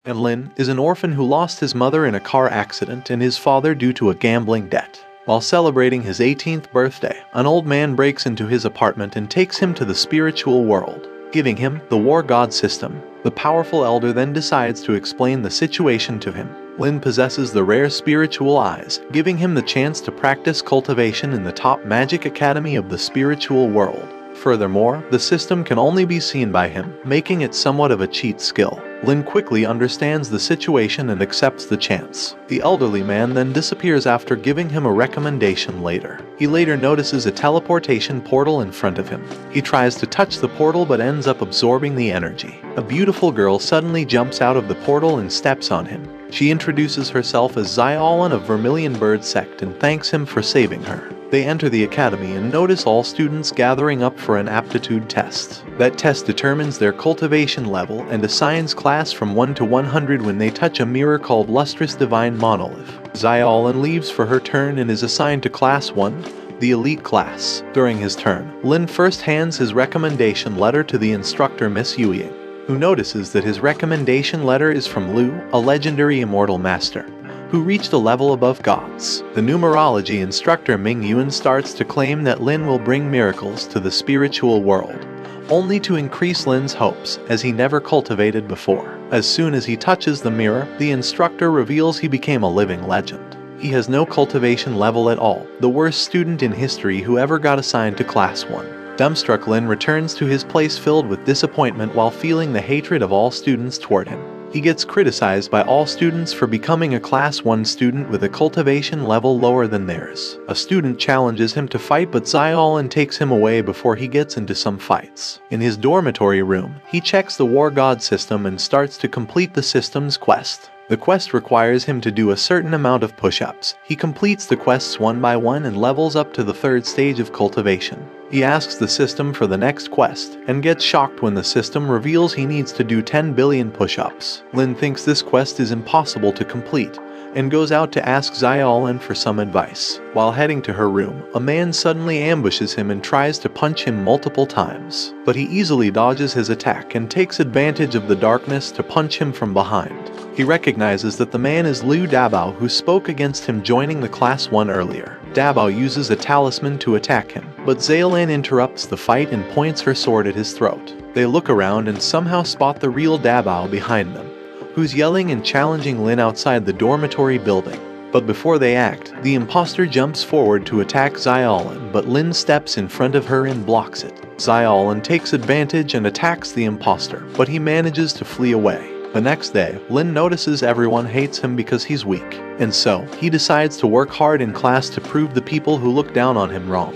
and Lin is an orphan who lost his mother in a car accident and his father due to a gambling debt. While celebrating his 18th birthday, an old man breaks into his apartment and takes him to the spiritual world, giving him the war god system. The powerful elder then decides to explain the situation to him. Lin possesses the rare spiritual eyes, giving him the chance to practice cultivation in the top magic academy of the spiritual world. Furthermore, the system can only be seen by him, making it somewhat of a cheat skill. Lin quickly understands the situation and accepts the chance. The elderly man then disappears after giving him a recommendation later. He later notices a teleportation portal in front of him. He tries to touch the portal but ends up absorbing the energy. A beautiful girl suddenly jumps out of the portal and steps on him. She introduces herself as Xiaolan of Vermilion Bird Sect and thanks him for saving her. They enter the academy and notice all students gathering up for an aptitude test. That test determines their cultivation level and assigns class from 1 to 100 when they touch a mirror called Lustrous Divine Monolith. Xiaolan leaves for her turn and is assigned to Class 1, the elite class. During his turn, Lin first hands his recommendation letter to the instructor Miss Yuying, who notices that his recommendation letter is from Lu, a legendary immortal master, who reached a level above gods. The numerology instructor Ming Yuan starts to claim that Lin will bring miracles to the spiritual world, only to increase Lin's hopes, as he never cultivated before. As soon as he touches the mirror, the instructor reveals he became a living legend. He has no cultivation level at all, the worst student in history who ever got assigned to Class 1. Dumbstruck Lin returns to his place filled with disappointment while feeling the hatred of all students toward him. He gets criticized by all students for becoming a Class 1 student with a cultivation level lower than theirs. A student challenges him to fight but Xiaolan takes him away before he gets into some fights. In his dormitory room, he checks the War God system and starts to complete the system's quest. The quest requires him to do a certain amount of push-ups. He completes the quests one by one and levels up to the 3rd stage of cultivation. He asks the system for the next quest, and gets shocked when the system reveals he needs to do 10 billion push-ups. Lin thinks this quest is impossible to complete, and goes out to ask Xiaolan for some advice. While heading to her room, a man suddenly ambushes him and tries to punch him multiple times. But he easily dodges his attack and takes advantage of the darkness to punch him from behind. He recognizes that the man is Liu Dabao, who spoke against him joining the Class 1 earlier. Dabao uses a talisman to attack him, but Xiaolan interrupts the fight and points her sword at his throat. They look around and somehow spot the real Dabao behind them, who's yelling and challenging Lin outside the dormitory building. But before they act, the imposter jumps forward to attack Xiaolan, but Lin steps in front of her and blocks it. Xiaolan takes advantage and attacks the imposter, but he manages to flee away. The next day, Lin notices everyone hates him because he's weak, and so he decides to work hard in class to prove the people who look down on him wrong.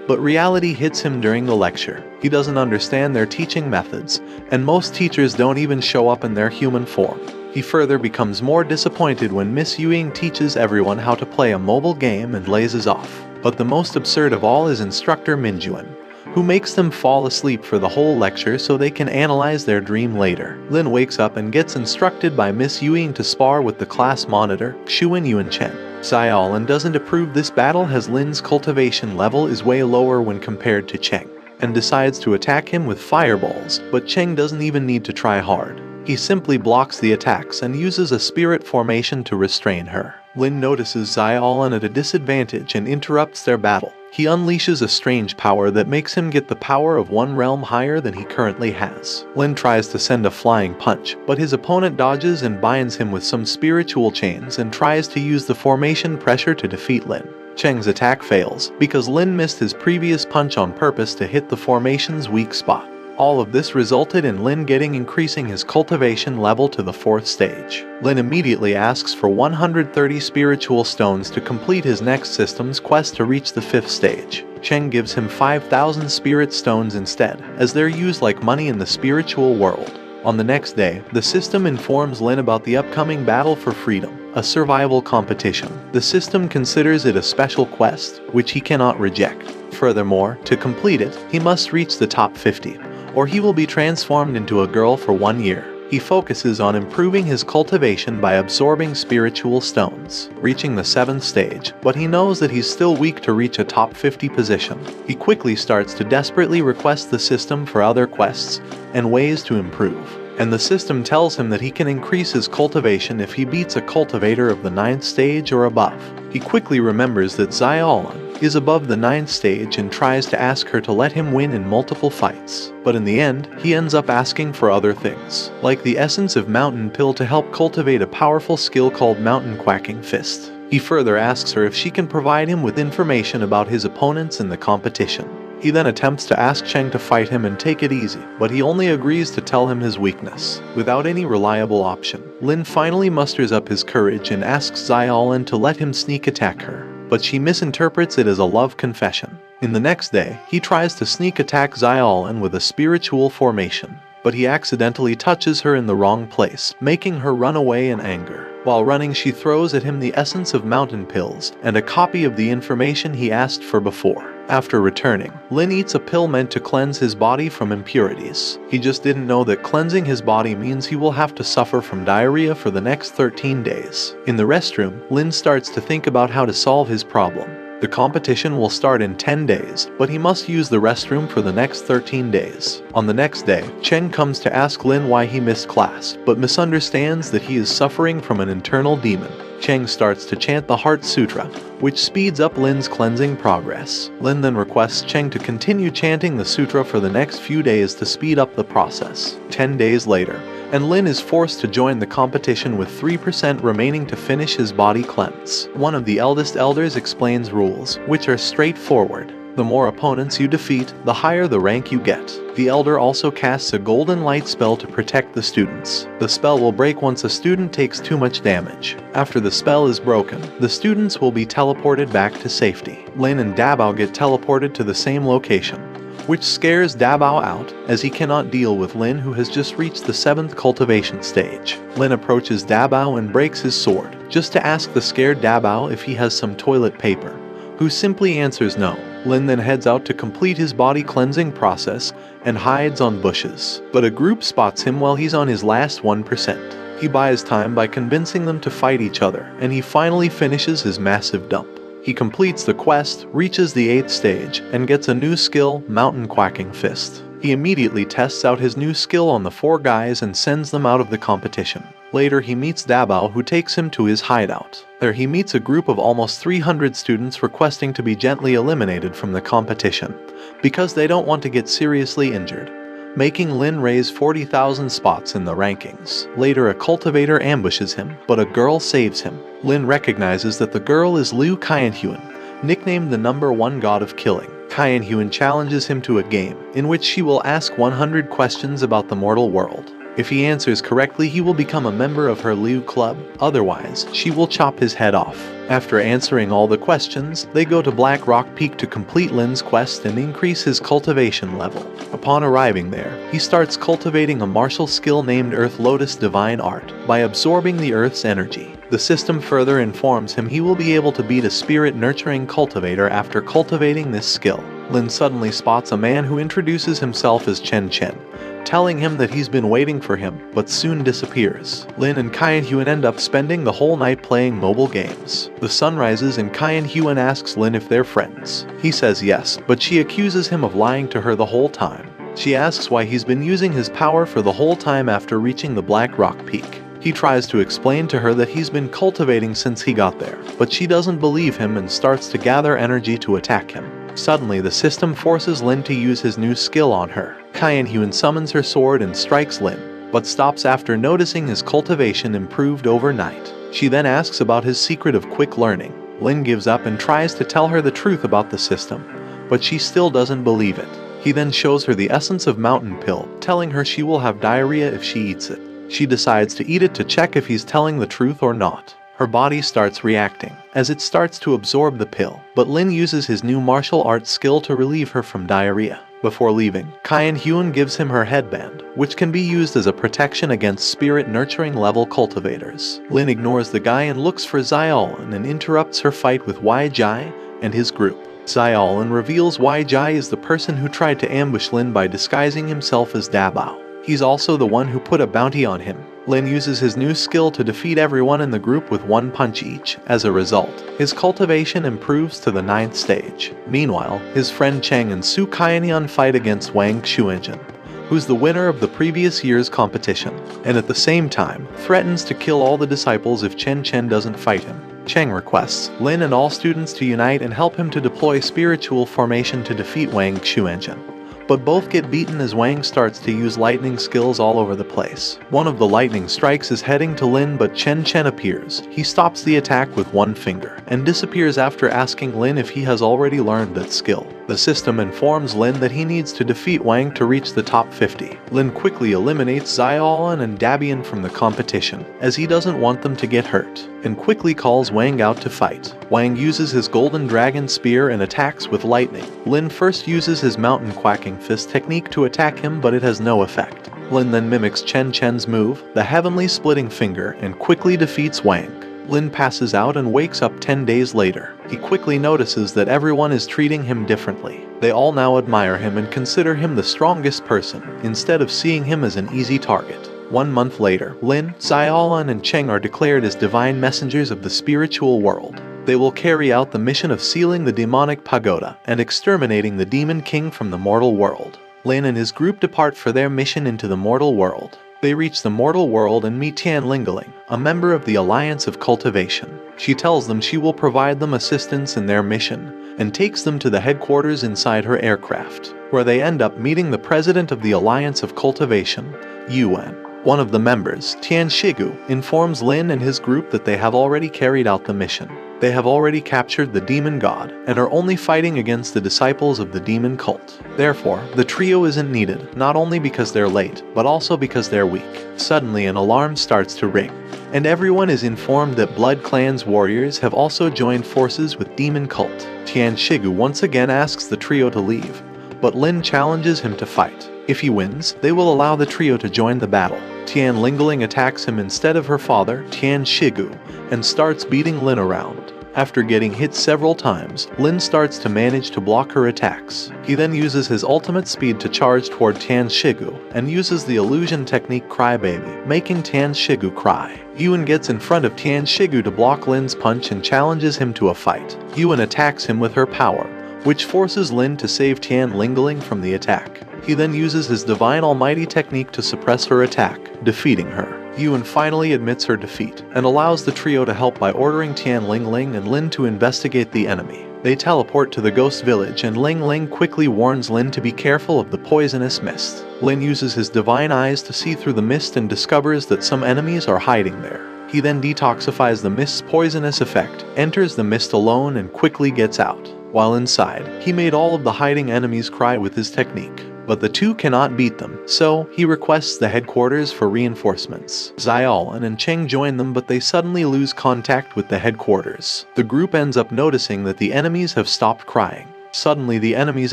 But reality hits him during the lecture. He doesn't understand their teaching methods, and most teachers don't even show up in their human form. He further becomes more disappointed when Miss Yuying teaches everyone how to play a mobile game and blazes off. But the most absurd of all is instructor Minjuan, who makes them fall asleep for the whole lecture so they can analyze their dream later. Lin wakes up and gets instructed by Miss Yuying to spar with the class monitor, Xuan Yuanchen. Xiaolan doesn't approve this battle as Lin's cultivation level is way lower when compared to Cheng, and decides to attack him with fireballs, but Cheng doesn't even need to try hard. He simply blocks the attacks and uses a spirit formation to restrain her. Lin notices Xiaolan at a disadvantage and interrupts their battle. He unleashes a strange power that makes him get the power of one realm higher than he currently has. Lin tries to send a flying punch, but his opponent dodges and binds him with some spiritual chains and tries to use the formation pressure to defeat Lin. Cheng's attack fails, because Lin missed his previous punch on purpose to hit the formation's weak spot. All of this resulted in Lin increasing his cultivation level to the 4th stage. Lin immediately asks for 130 spiritual stones to complete his next system's quest to reach the 5th stage. Cheng gives him 5,000 spirit stones instead, as they're used like money in the spiritual world. On the next day, the system informs Lin about the upcoming Battle for Freedom, a survival competition. The system considers it a special quest, which he cannot reject. Furthermore, to complete it, he must reach the top 50. Or he will be transformed into a girl for 1 year. He focuses on improving his cultivation by absorbing spiritual stones, reaching the 7th stage, but he knows that he's still weak to reach a top 50 position. He quickly starts to desperately request the system for other quests and ways to improve. and the system tells him that he can increase his cultivation if he beats a cultivator of the 9th stage or above. He quickly remembers that Xiaolin is above the 9th stage and tries to ask her to let him win in multiple fights, but in the end, he ends up asking for other things, like the essence of Mountain Pill to help cultivate a powerful skill called Mountain Quacking Fist. He further asks her if she can provide him with information about his opponents in the competition. He then attempts to ask Cheng to fight him and take it easy, but he only agrees to tell him his weakness. Without any reliable option, Lin finally musters up his courage and asks Xiaolin to let him sneak attack her, but she misinterprets it as a love confession. In the next day, he tries to sneak attack Xiaolin with a spiritual formation, but he accidentally touches her in the wrong place, making her run away in anger. While running, she throws at him the essence of Mountain Pills and a copy of the information he asked for before. After returning, Lin eats a pill meant to cleanse his body from impurities. He just didn't know that cleansing his body means he will have to suffer from diarrhea for the next 13 days. In the restroom, Lin starts to think about how to solve his problem. The competition will start in 10 days, but he must use the restroom for the next 13 days. On the next day, Cheng comes to ask Lin why he missed class, but misunderstands that he is suffering from an internal demon. Cheng starts to chant the Heart Sutra, which speeds up Lin's cleansing progress. Lin then requests Cheng to continue chanting the sutra for the next few days to speed up the process. 10 days later, and Lin is forced to join the competition with 3% remaining to finish his body cleanse. One of the eldest elders explains rules, which are straightforward. The more opponents you defeat, the higher the rank you get. The elder also casts a golden light spell to protect the students. The spell will break once a student takes too much damage. After the spell is broken, the students will be teleported back to safety. Lin and Dabao get teleported to the same location, which scares Dabao out, as he cannot deal with Lin, who has just reached the 7th cultivation stage. Lin approaches Dabao and breaks his sword, just to ask the scared Dabao if he has some toilet paper, who simply answers no. Lin then heads out to complete his body cleansing process and hides on bushes, but a group spots him while he's on his last 1%. He buys time by convincing them to fight each other, and he finally finishes his massive dump. He completes the quest, reaches the 8th stage, and gets a new skill, Mountain Quacking Fist. He immediately tests out his new skill on the 4 guys and sends them out of the competition. Later, he meets Dabao, who takes him to his hideout. There he meets a group of almost 300 students requesting to be gently eliminated from the competition, because they don't want to get seriously injured, making Lin raise 40,000 spots in the rankings. Later, a cultivator ambushes him, but a girl saves him. Lin recognizes that the girl is Liu Qianhuan, nicknamed the #1 god of killing. Qianhuan challenges him to a game, in which she will ask 100 questions about the mortal world. If he answers correctly, he will become a member of her Liu Club, otherwise, she will chop his head off. After answering all the questions, they go to Black Rock Peak to complete Lin's quest and increase his cultivation level. Upon arriving there, he starts cultivating a martial skill named Earth Lotus Divine Art by absorbing the Earth's energy. The system further informs him he will be able to beat a spirit-nurturing cultivator after cultivating this skill. Lin suddenly spots a man who introduces himself as Chen Chen, telling him that he's been waiting for him, but soon disappears. Lin and Qianhuan end up spending the whole night playing mobile games. The sun rises and Qianhuan asks Lin if they're friends. He says yes, but she accuses him of lying to her the whole time. She asks why he's been using his power for the whole time after reaching the Black Rock Peak. He tries to explain to her that he's been cultivating since he got there, but she doesn't believe him and starts to gather energy to attack him. Suddenly, the system forces Lin to use his new skill on her. Qianhuan summons her sword and strikes Lin, but stops after noticing his cultivation improved overnight. She then asks about his secret of quick learning. Lin gives up and tries to tell her the truth about the system, but she still doesn't believe it. He then shows her the essence of Mountain Pill, telling her she will have diarrhea if she eats it. She decides to eat it to check if he's telling the truth or not. Her body starts reacting, as it starts to absorb the pill, but Lin uses his new martial arts skill to relieve her from diarrhea. Before leaving, Qianhuan gives him her headband, which can be used as a protection against spirit-nurturing level cultivators. Lin ignores the guy and looks for Xiaolin and interrupts her fight with Wai Jai and his group. Xiaolin reveals Wai Jai is the person who tried to ambush Lin by disguising himself as Dabao. He's also the one who put a bounty on him. Lin uses his new skill to defeat everyone in the group with 1 punch each. As a result, his cultivation improves to the 9th stage. Meanwhile, his friend Cheng and Su Qianyan fight against Wang Xuanzhen, who's the winner of the previous year's competition, and at the same time, threatens to kill all the disciples if Chen Chen doesn't fight him. Cheng requests Lin and all students to unite and help him to deploy spiritual formation to defeat Wang Xuanzhen. But both get beaten as Wang starts to use lightning skills all over the place. One of the lightning strikes is heading to Lin, but Chen Chen appears. He stops the attack with one finger, and disappears after asking Lin if he has already learned that skill. The system informs Lin that he needs to defeat Wang to reach the top 50. Lin quickly eliminates Xiaolan and Dabian from the competition, as he doesn't want them to get hurt, and quickly calls Wang out to fight. Wang uses his golden dragon spear and attacks with lightning. Lin first uses his mountain quacking fist technique to attack him, but it has no effect. Lin then mimics Chen Chen's move, the heavenly splitting finger, and quickly defeats Wang. Lin passes out and wakes up 10 days later. He quickly notices that everyone is treating him differently. They all now admire him and consider him the strongest person, instead of seeing him as an easy target. 1 month later, Lin, Xiaolan, and Cheng are declared as divine messengers of the spiritual world. They will carry out the mission of sealing the demonic pagoda and exterminating the demon king from the mortal world. Lin and his group depart for their mission into the mortal world. They reach the mortal world and meet Tian Lingeling, a member of the Alliance of Cultivation. She tells them she will provide them assistance in their mission, and takes them to the headquarters inside her aircraft, where they end up meeting the president of the Alliance of Cultivation, Yuan. One of the members, Tian Shigu, informs Lin and his group that they have already carried out the mission. They have already captured the demon god, and are only fighting against the disciples of the demon cult. Therefore, the trio isn't needed, not only because they're late, but also because they're weak. Suddenly an alarm starts to ring, and everyone is informed that Blood Clan's warriors have also joined forces with demon cult. Tian Shigu once again asks the trio to leave, but Lin challenges him to fight. If he wins, they will allow the trio to join the battle. Tian Lingeling attacks him instead of her father, Tian Shigu, and starts beating Lin around. After getting hit several times, Lin starts to manage to block her attacks. He then uses his ultimate speed to charge toward Tian Shigu, and uses the illusion technique Crybaby, making Tian Shigu cry. Yuan gets in front of Tian Shigu to block Lin's punch and challenges him to a fight. Yuan attacks him with her power, which forces Lin to save Tian Lingeling from the attack. He then uses his Divine Almighty technique to suppress her attack, defeating her. Yuan finally admits her defeat, and allows the trio to help by ordering Tian Lingeling and Lin to investigate the enemy. They teleport to the ghost village, and Ling quickly warns Lin to be careful of the poisonous mist. Lin uses his divine eyes to see through the mist and discovers that some enemies are hiding there. He then detoxifies the mist's poisonous effect, enters the mist alone, and quickly gets out. While inside, he made all of the hiding enemies cry with his technique. But the two cannot beat them, so he requests the headquarters for reinforcements. Xiaolan and Cheng join them, but they suddenly lose contact with the headquarters. The group ends up noticing that the enemies have stopped crying. Suddenly the enemies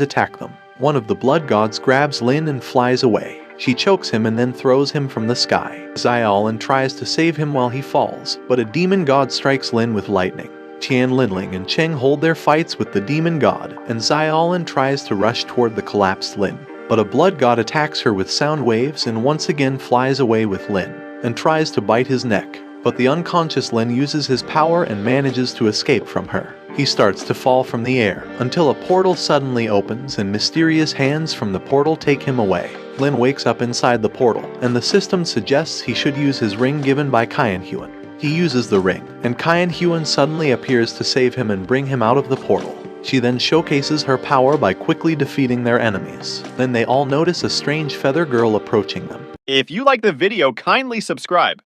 attack them. One of the blood gods grabs Lin and flies away. She chokes him and then throws him from the sky. Xiaolan tries to save him while he falls, but a demon god strikes Lin with lightning. Tian Lingeling and Cheng hold their fights with the demon god, and Xiaolan tries to rush toward the collapsed Lin. But a blood god attacks her with sound waves and once again flies away with Lin, and tries to bite his neck. But the unconscious Lin uses his power and manages to escape from her. He starts to fall from the air, until a portal suddenly opens and mysterious hands from the portal take him away. Lin wakes up inside the portal, and the system suggests he should use his ring given by Qian Huan. He uses the ring, and Qian Huan suddenly appears to save him and bring him out of the portal. She then showcases her power by quickly defeating their enemies. Then they all notice a strange feather girl approaching them. If you like the video, kindly subscribe.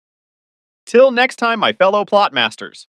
Till next time, my fellow plot masters.